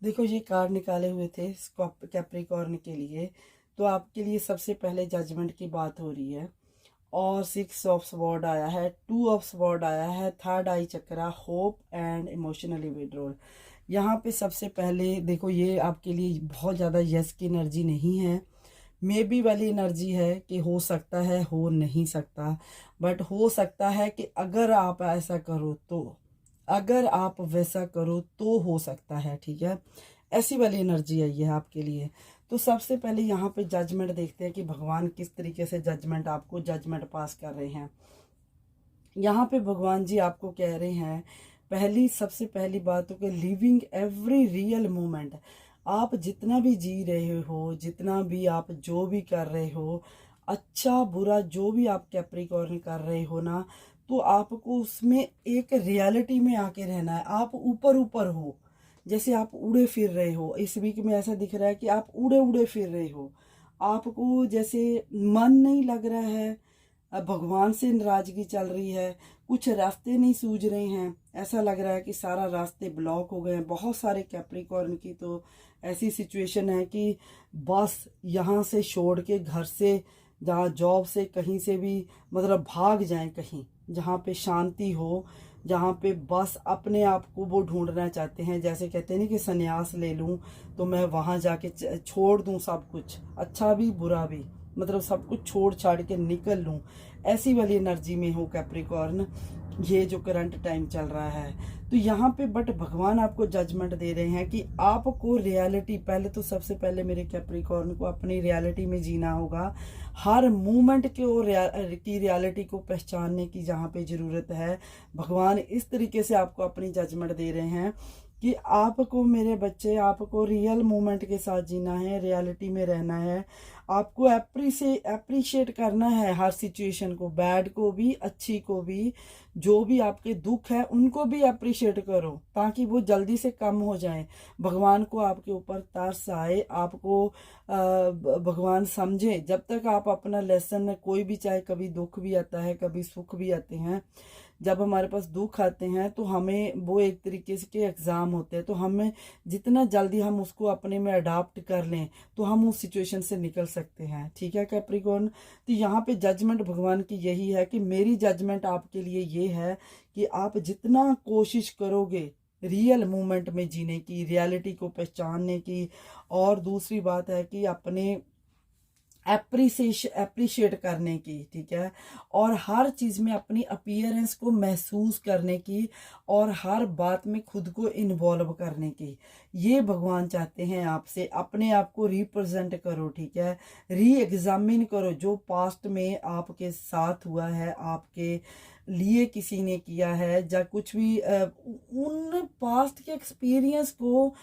देखो ये कार्ड निकाले हुए थे कैप्रिकॉर्न के लिए, तो आपके लिए सबसे पहले जजमेंट की बात हो रही है। और 6 ऑफ स्वॉर्ड आया है, 2 ऑफ स्वॉर्ड आया है, third I chakra, hope and emotionally withdrawal. यहाँ पे सबसे पहले देखो ये आपके लिए बहुत ज़्यादा यस की एनर्जी नहीं है, मे बी वाली एनर्जी है कि हो सकता है, हो नहीं सकता, बट हो सकता है कि अगर आप ऐसा करो तो, अगर आप वैसा करो तो हो सकता है, ठीक है। ऐसी वाली एनर्जी आई है आपके लिए। तो सबसे पहले यहाँ पे जजमेंट देखते हैं कि भगवान किस तरीके से जजमेंट आपको जजमेंट पास कर रहे हैं। यहाँ पे भगवान जी आपको कह रहे हैं, सबसे पहली बात हो कि लिविंग एवरी रियल मोमेंट। आप जितना भी जी रहे हो, जितना भी आप जो भी कर रहे हो, अच्छा बुरा जो भी आप कैप्रिकॉर्न कर रहे हो ना, तो आपको उसमें एक रियलिटी में आके रहना है। आप ऊपर ऊपर हो, जैसे आप उड़े फिर रहे हो। इस वीक में ऐसा दिख रहा है कि आप उड़े उड़े फिर रहे हो, आपको जैसे मन नहीं लग रहा है, अब भगवान से नाराजगी चल रही है, कुछ रास्ते नहीं सूझ रहे हैं, ऐसा लग रहा है कि सारा रास्ते ब्लॉक हो गए हैं। बहुत सारे कैप्रिकॉर्न की तो ऐसी सिचुएशन है कि बस यहाँ से छोड़ के, घर से, जहाँ जॉब से, कहीं से भी मतलब भाग जाएं, कहीं जहाँ पे शांति हो, जहाँ पे बस अपने आप को वो ढूंढना चाहते हैं। जैसे कहते हैं ना कि संन्यास ले लूँ तो मैं वहाँ जाके छोड़ दूँ सब कुछ, अच्छा भी बुरा भी, मतलब सब कुछ छोड़ छाड़ के निकल लूँ, ऐसी वाली एनर्जी में हो कैप्रिकॉर्न, ये जो करंट टाइम चल रहा है। तो यहाँ पे बट भगवान आपको जजमेंट दे रहे हैं कि आपको रियलिटी, पहले तो सबसे पहले मेरे कैप्रिकॉर्न को अपनी रियलिटी में जीना होगा। हर मूवमेंट की रियलिटी को पहचानने की जहाँ पे ज़रूरत है, भगवान इस तरीके से आपको अपनी जजमेंट दे रहे हैं कि आपको मेरे बच्चे, आपको रियल मोमेंट के साथ जीना है, रियलिटी में रहना है। आपको अप्रिशिएट करना है हर सिचुएशन को, बैड को भी, अच्छी को भी। जो भी आपके दुख है उनको भी अप्रिशिएट करो ताकि वो जल्दी से कम हो जाए। भगवान को आपके ऊपर तरस आए, आपको भगवान समझे। जब तक आप अपना लेसन, कोई भी, चाहे कभी दुख भी आता है, कभी सुख भी आते हैं, जब हमारे पास दुख आते हैं तो हमें वो एक तरीके से के एग्ज़ाम होते हैं, तो हमें जितना जल्दी हम उसको अपने में अडाप्ट कर लें तो हम उस सिचुएशन से निकल सकते हैं, ठीक है कैप्रिकॉर्न। तो यहाँ पे जजमेंट भगवान की यही है कि मेरी जजमेंट आपके लिए ये है कि आप जितना कोशिश करोगे रियल मोमेंट में जीने की, रियलिटी को पहचानने की, और दूसरी बात है कि अपने अप्रिशिएट करने की, ठीक है, और हर चीज़ में अपनी अपीयरेंस को महसूस करने की, और हर बात में खुद को इन्वॉल्व करने की, ये भगवान चाहते हैं आपसे। अपने आप को रिप्रेजेंट करो, ठीक है, री एग्जामिन करो जो पास्ट में आपके साथ हुआ है, आपके लिए किसी ने किया है, या कुछ भी उन पास्ट के एक्सपीरियंस को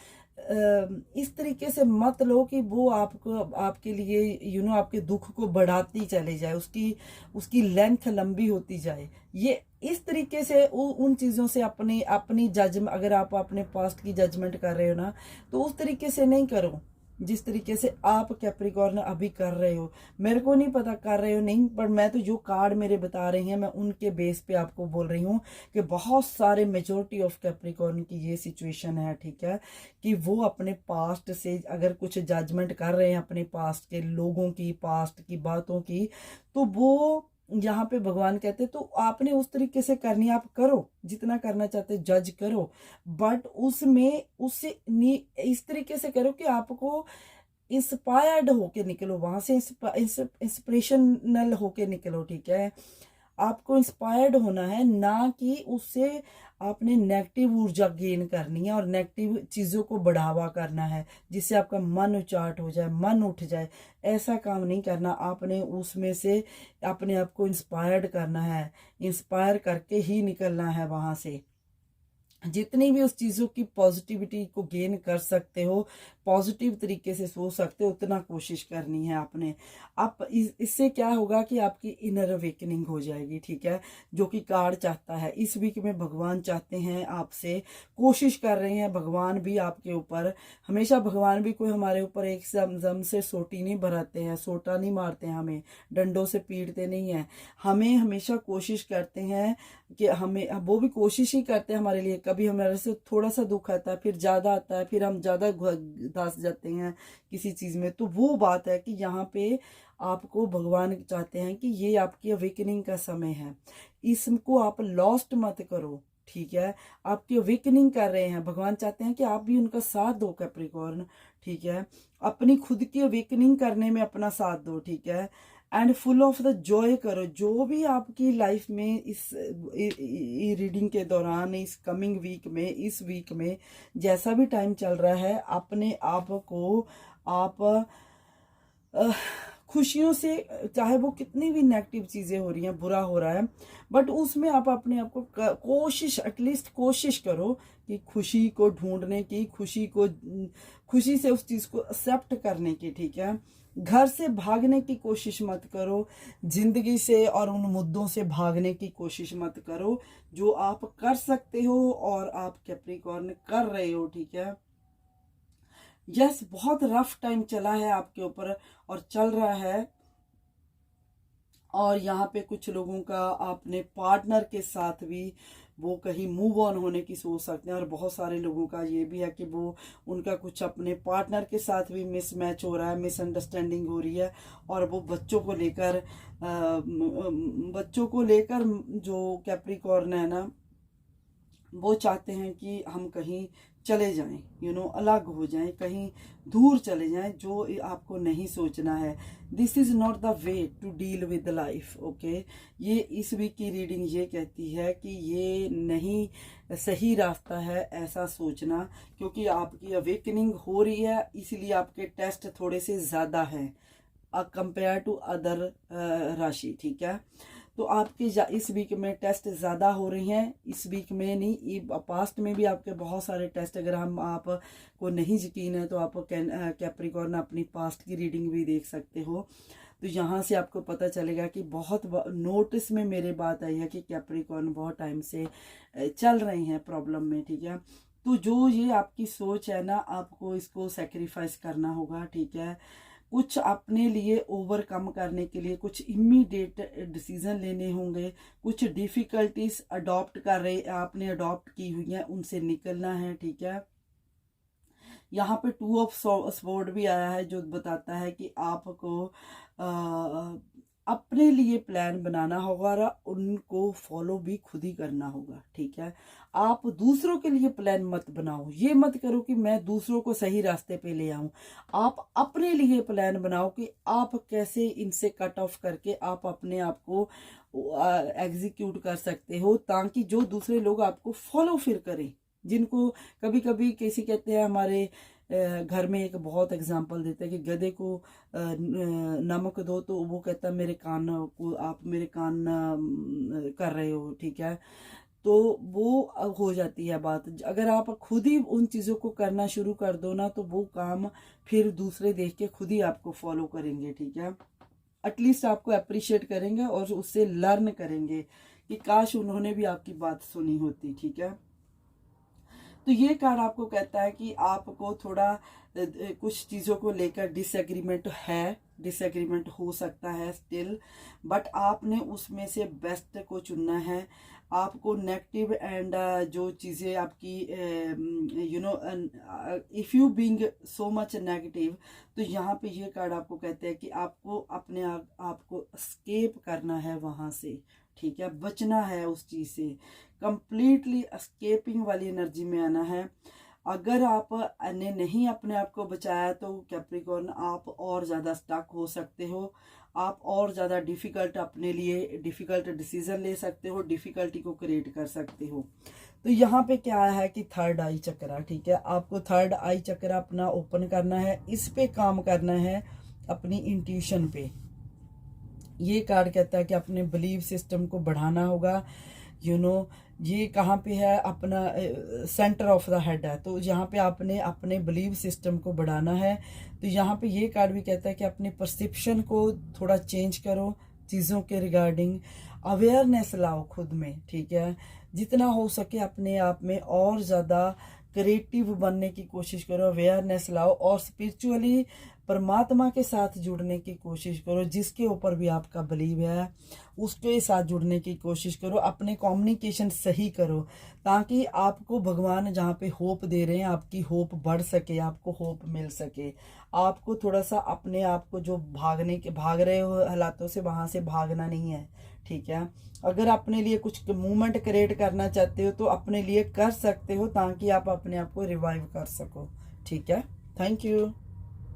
इस तरीके से मत लो कि वो आपको, आपके लिए आपके दुख को बढ़ाती चले जाए, उसकी उसकी लेंथ लंबी होती जाए। ये इस तरीके से उन चीज़ों से अपनी अपनी जजमेंट, अगर आप अपने पास्ट की जजमेंट कर रहे हो ना, तो उस तरीके से नहीं करो जिस तरीके से आप कैप्रिकॉर्न अभी कर रहे हो। मेरे को नहीं पता कर रहे हो नहीं, पर मैं तो जो कार्ड मेरे बता रही हैं मैं उनके बेस पे आपको बोल रही हूँ कि बहुत सारे मेजोरिटी ऑफ कैप्रिकॉर्न की ये सिचुएशन है, ठीक है, कि वो अपने पास्ट से अगर कुछ जजमेंट कर रहे हैं, अपने पास्ट के लोगों की, पास्ट की बातों की, तो वो यहाँ पे भगवान कहते तो आपने उस तरीके से करनी, आप करो जितना करना चाहते, जज करो, बट उसमें उससे इस तरीके से करो कि आपको इंस्पायर्ड होके निकलो वहां से, इंस्पिरेशनल होके निकलो, ठीक है। आपको इंस्पायर्ड होना है, ना कि उससे आपने नेगेटिव ऊर्जा गेन करनी है और नेगेटिव चीज़ों को बढ़ावा करना है जिससे आपका मन उचाट हो जाए, मन उठ जाए। ऐसा काम नहीं करना, आपने उसमें से अपने आप को इंस्पायर्ड करना है, इंस्पायर करके ही निकलना है वहाँ से। जितनी भी उस चीज़ों की पॉजिटिविटी को गेन कर सकते हो, पॉजिटिव तरीके से सोच सकते हो, उतना कोशिश करनी है आपने। आप इससे क्या होगा कि आपकी इनर अवेकनिंग हो जाएगी, ठीक है, जो कि कार्ड चाहता है। इस वीक में भगवान चाहते हैं आपसे, कोशिश कर रहे हैं भगवान भी आपके ऊपर। हमेशा भगवान भी कोई हमारे ऊपर एक जम से सोटी नहीं भराते हैं, सोटा नहीं मारते हैं, हमें डंडों से पीटते नहीं हैं। हमें हमेशा कोशिश करते हैं कि हमें, वो भी कोशिश ही करते हैं हमारे लिए कभी हमारे से थोड़ा सा दुख आता है, फिर ज़्यादा आता है, फिर हम ज़्यादा धंस जाते हैं किसी चीज़ में। तो वो बात है कि यहाँ पे आपको भगवान चाहते हैं कि ये आपकी अवेकनिंग का समय है, इसको आप लॉस्ट मत करो, ठीक है। आपकी अवेकनिंग कर रहे हैं, भगवान चाहते हैं कि आप भी उनका साथ दो कैप्रिकॉर्न, ठीक है। अपनी खुद की अवेकनिंग करने में अपना साथ दो, ठीक है। And full of the Joy करो, जो भी आपकी लाइफ में इस रीडिंग के दौरान, इस कमिंग वीक में, इस वीक में जैसा भी टाइम चल रहा है, अपने आप को आप खुशियों से, चाहे वो कितनी भी नेगेटिव चीज़ें हो रही हैं, बुरा हो रहा है, बट उसमें आप अपने आप को कोशिश, एटलीस्ट कोशिश करो कि खुशी को ढूंढने की, खुशी से उस चीज़ को एक्सेप्ट करने की, ठीक है। घर से भागने की कोशिश मत करो, जिंदगी से और उन मुद्दों से भागने की कोशिश मत करो जो आप कर सकते हो और आप कैप्रिकॉर्न कर रहे हो, ठीक है। यस, बहुत रफ टाइम चला है आपके ऊपर और चल रहा है, और यहाँ पे कुछ लोगों का अपने पार्टनर के साथ भी वो कहीं मूव ऑन होने की सोच सकते हैं, और बहुत सारे लोगों का ये भी है कि वो उनका कुछ अपने पार्टनर के साथ भी मिसमैच हो रहा है, मिसअंडरस्टैंडिंग हो रही है, और वो बच्चों को लेकर जो कैप्रिकॉर्न है ना, वो चाहते हैं कि हम कहीं चले जाएं, अलग हो जाएं, कहीं दूर चले जाएं, जो आपको नहीं सोचना है। This is not the way to deal with life, okay. ये इस वीक की रीडिंग ये कहती है कि ये नहीं सही रास्ता है ऐसा सोचना, क्योंकि आपकी अवेकनिंग हो रही है, इसलिए आपके टेस्ट थोड़े से ज़्यादा हैं कंपेयर टू अदर राशि, ठीक है। तो आपके इस वीक में टेस्ट ज़्यादा हो रही हैं, इस वीक में नहीं, पास्ट में भी आपके बहुत सारे टेस्ट, अगर आप को नहीं यकीन है तो आप कैप्रिकॉर्न अपनी पास्ट की रीडिंग भी देख सकते हो। तो यहाँ से आपको पता चलेगा कि बहुत नोटिस में मेरे बात आई है कि कैप्रिकॉर्न बहुत टाइम से चल रहे हैं प्रॉब्लम में, ठीक है। तो जो ये आपकी सोच है ना, आपको इसको सेक्रीफाइस करना होगा, ठीक है। कुछ अपने लिए ओवरकम करने के लिए कुछ इमीडिएट डिसीजन लेने होंगे, कुछ डिफिकल्टीज आपने अडॉप्ट की हुई हैं, उनसे निकलना है, ठीक है। यहाँ पे 2 ऑफ स्वॉर्ड भी आया है, जो बताता है कि आपको अपने लिए प्लान बनाना होगा और उनको फॉलो भी खुद ही करना होगा, ठीक है। आप दूसरों के लिए प्लान मत बनाओ, ये मत करो कि मैं दूसरों को सही रास्ते पे ले आऊं। आप अपने लिए प्लान बनाओ कि आप कैसे इनसे कट ऑफ करके आप अपने आप को एग्जीक्यूट कर सकते हो, ताकि जो दूसरे लोग आपको फॉलो फिर करें। जिनको कभी कभी किसी कहते हैं, हमारे घर में एक बहुत एग्जांपल देते हैं कि गधे को नमक दो तो वो कहता है मेरे कान को, आप मेरे कान कर रहे हो, ठीक है। तो वो हो जाती है बात। अगर आप खुद ही उन चीज़ों को करना शुरू कर दो ना, तो वो काम फिर दूसरे देख के खुद ही आपको फॉलो करेंगे, ठीक है। एटलीस्ट आपको अप्रिशिएट करेंगे और उससे लर्न करेंगे कि काश उन्होंने भी आपकी बात सुनी होती, ठीक है। तो ये कार्ड आपको कहता है कि आपको थोड़ा कुछ चीज़ों को लेकर डिसएग्रीमेंट हो सकता है स्टिल, बट आपने उसमें से बेस्ट को चुनना है। आपको नेगेटिव एंड जो चीज़ें आपकी if you being so much negative, तो यहाँ पे ये कार्ड आपको कहते हैं कि आपको अपने आप को एस्केप करना है वहाँ से, ठीक है। बचना है उस चीज़ से, कंप्लीटली एस्केपिंग वाली एनर्जी में आना है। अगर आपने नहीं अपने आप को बचाया तो कैप्रिकॉर्न आप और ज़्यादा स्टक हो सकते हो, आप और ज़्यादा अपने लिए डिफ़िकल्ट डिसीजन ले सकते हो, डिफ़िकल्टी को क्रिएट कर सकते हो। तो यहाँ पे क्या है कि थर्ड आई चक्र, ठीक है। आपको थर्ड आई चक्र अपना ओपन करना है, इस पे काम करना है, अपनी इंट्यूशन पे। ये कार्ड कहता है कि अपने बिलीव सिस्टम को बढ़ाना होगा, ये कहाँ पे है, अपना सेंटर ऑफ द हेड है, तो यहाँ पे आपने अपने बिलीव सिस्टम को बढ़ाना है। तो यहाँ पे ये कार्ड भी कहता है कि अपनी परसेप्शन को थोड़ा चेंज करो, चीज़ों के रिगार्डिंग अवेयरनेस लाओ खुद में, ठीक है। जितना हो सके अपने आप में और ज़्यादा क्रिएटिव बनने की कोशिश करो, अवेयरनेस लाओ और स्पिरिचुअली परमात्मा के साथ जुड़ने की कोशिश करो। जिसके ऊपर भी आपका बिलीव है उसके साथ जुड़ने की कोशिश करो। अपने कम्युनिकेशन सही करो ताकि आपको भगवान जहाँ पे होप दे रहे हैं आपकी होप बढ़ सके, आपको होप मिल सके। आपको थोड़ा सा अपने आप को जो भाग रहे हो हालातों से, वहाँ से भागना नहीं है, ठीक है। अगर अपने लिए कुछ मूवमेंट क्रिएट करना चाहते हो तो अपने लिए कर सकते हो ताकि आप अपने आप को रिवाइव कर सको, ठीक है। Thank you.